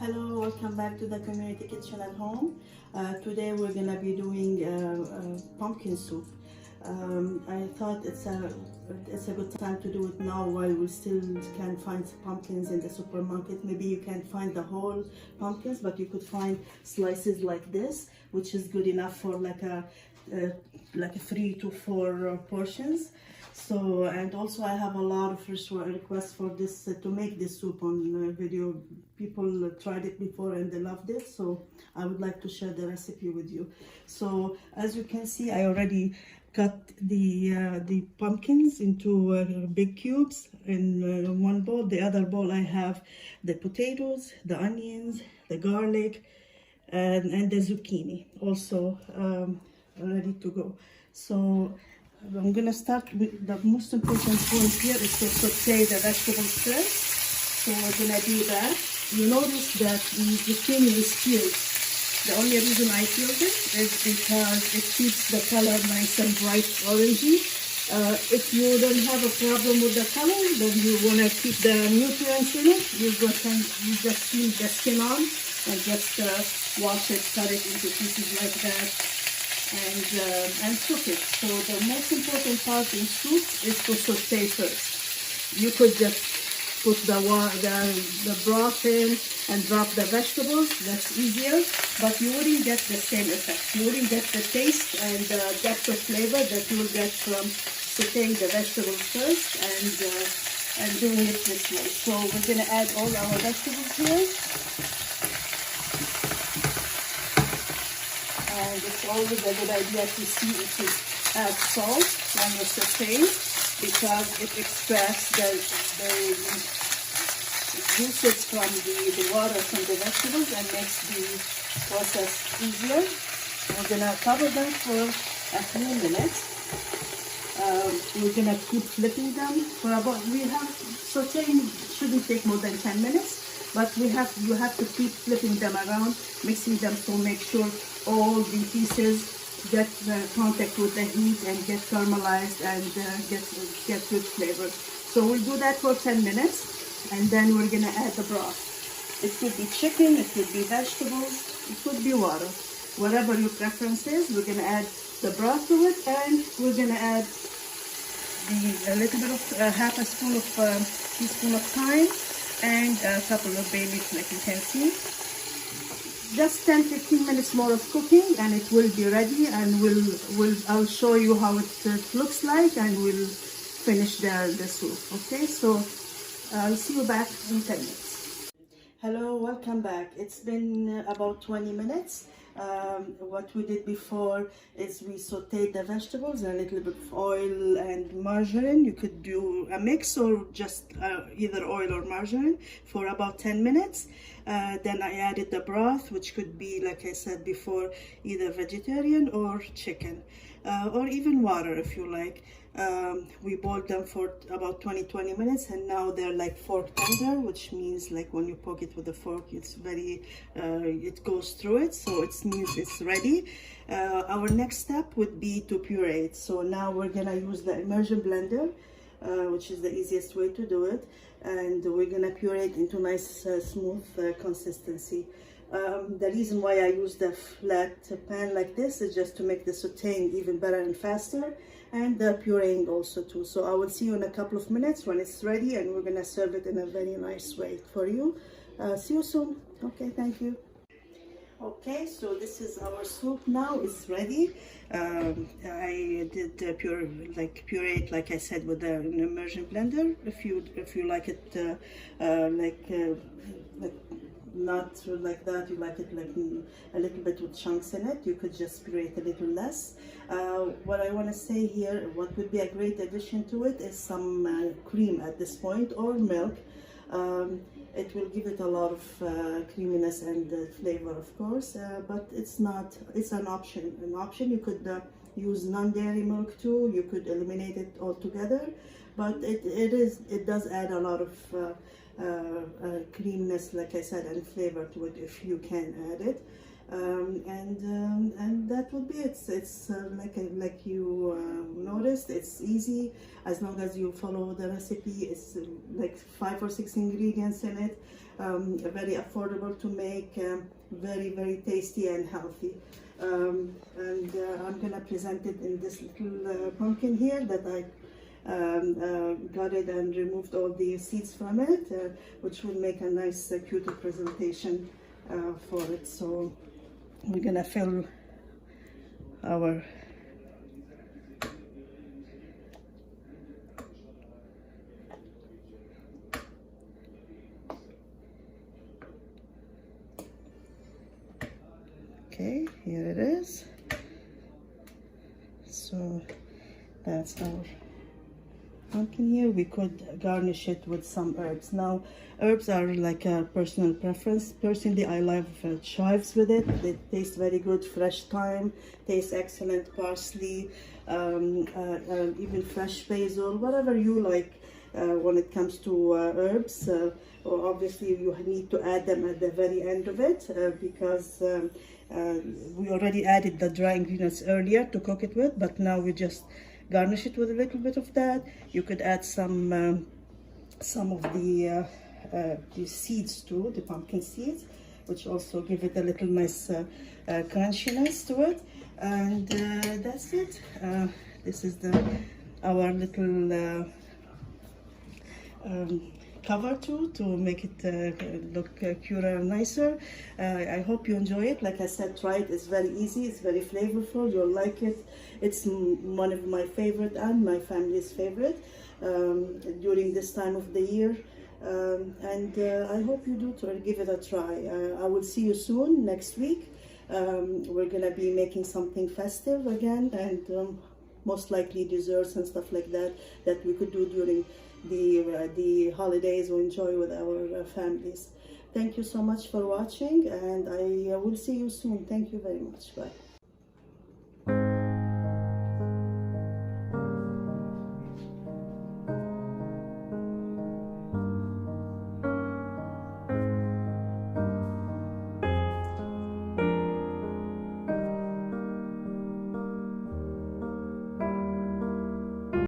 Hello, welcome back to the community kitchen at home. Today we're gonna be doing pumpkin soup. I thought it's a good time to do it now while we still can find pumpkins in the supermarket. Maybe you can't find the whole pumpkins, but you could find slices like this, which is good enough for like a 3 to 4 portions. So, and also I have a lot of requests for this to make this soup on video. People tried it before and they loved it, so I would like to share the recipe with you. So as you can see, I already cut the pumpkins into big cubes in one bowl. The other bowl I have the potatoes, the onions, the garlic, and the zucchini also ready to go. So I'm gonna start with the most important point here is to saute the vegetables first. So we're gonna do that. You notice that the zucchini is peeled. The only reason I peeled it is because it keeps the color nice and bright orangey. If you don't have a problem with the color, then you wanna keep the nutrients in it, you just peel the skin on and just wash it, cut it into pieces like that. And cook it. So the most important part in soup is to saute first. You could just put the broth in and drop the vegetables. That's easier, but you wouldn't get the same effect. You wouldn't get the taste and the depth of flavor that you will get from sauteing the vegetables first and doing it this way. So we're gonna add all our vegetables here. And it's always a good idea to see if you add salt when you're sauteing, because it extracts the juices from the water from the vegetables and makes the process easier. We're gonna cover them for a few minutes. We're gonna keep flipping them for sauteing shouldn't take more than 10 minutes. But you have to keep flipping them around, mixing them to make sure all the pieces get contact with the heat and get caramelized and get good flavor. So we'll do that for 10 minutes, and then we're gonna add the broth. It could be chicken, it could be vegetables, it could be water, whatever your preference is. We're gonna add the broth to it, and we're gonna add a little bit of half a teaspoon of thyme, and a couple of bay leaves, like you can see. Just 10-15 minutes more of cooking and it will be ready, and I'll show you how it looks like, and we'll finish the soup. Okay, so I'll see you back in 10 minutes. Hello, welcome back. It's been about 20 minutes. What we did before is we sauteed the vegetables in a little bit of oil and margarine. You could do a mix or just either oil or margarine for about 10 minutes. Then I added the broth, which could be, like I said before, either vegetarian or chicken, or even water if you like. We boiled them for about 20 minutes, and now they're like fork tender, which means like when you poke it with a fork, it's very it goes through it, so it means it's ready. Our next step would be to puree it. So now we're gonna use the immersion blender, which is the easiest way to do it, and we're gonna puree it into nice smooth consistency. The reason why I use the flat pan like this is just to make the sauteing even better and faster, and the pureeing also too. So I will see you in a couple of minutes when it's ready, and we're gonna serve it in a very nice way for you. See you soon. Okay, thank you. Okay, so this is our soup now. It's ready. I did puree it, like I said, with an immersion blender. If you like it not like that, you like it like a little bit with chunks in it, you could just puree it a little less. What I want to say here, what would be a great addition to it is some cream at this point, or milk. It will give it a lot of creaminess and flavor, of course, but it's an option. You could use non-dairy milk too. You could eliminate it altogether, but it does add a lot of creaminess, like I said, and flavor to it if you can add it. And that would be it. It's like you noticed, it's easy as long as you follow the recipe. It's like 5 or 6 ingredients in it, very affordable to make, very tasty and healthy. I'm gonna present it in this little pumpkin here that I got it and removed all the seeds from it, which will make a nice cute presentation for it. So we're gonna fill our okay, here it is. So that's our pumpkin here. We could garnish it with some herbs. Now, herbs are like a personal preference. Personally, I love chives with it. They taste very good. Fresh thyme tastes excellent. Parsley, even fresh basil, whatever you like when it comes to herbs. Obviously, you need to add them at the very end of it because we already added the dry ingredients earlier to cook it with, but now we just garnish it with a little bit of that. You could add some of the seeds too, the pumpkin seeds, which also give it a little nice crunchiness to it. And that's it. This is our little cover to make it look cuter and nicer. I hope you enjoy it. Like I said, try it. It's very easy. It's very flavorful. You'll like it. It's one of my favorite and my family's favorite during this time of the year. And I hope you do give it a try. I will see you soon next week. We're gonna be making something festive again, and most likely desserts and stuff like that we could do during the holidays we enjoy with our families. Thank you so much for watching, and I will see you soon. Thank you very much. Bye.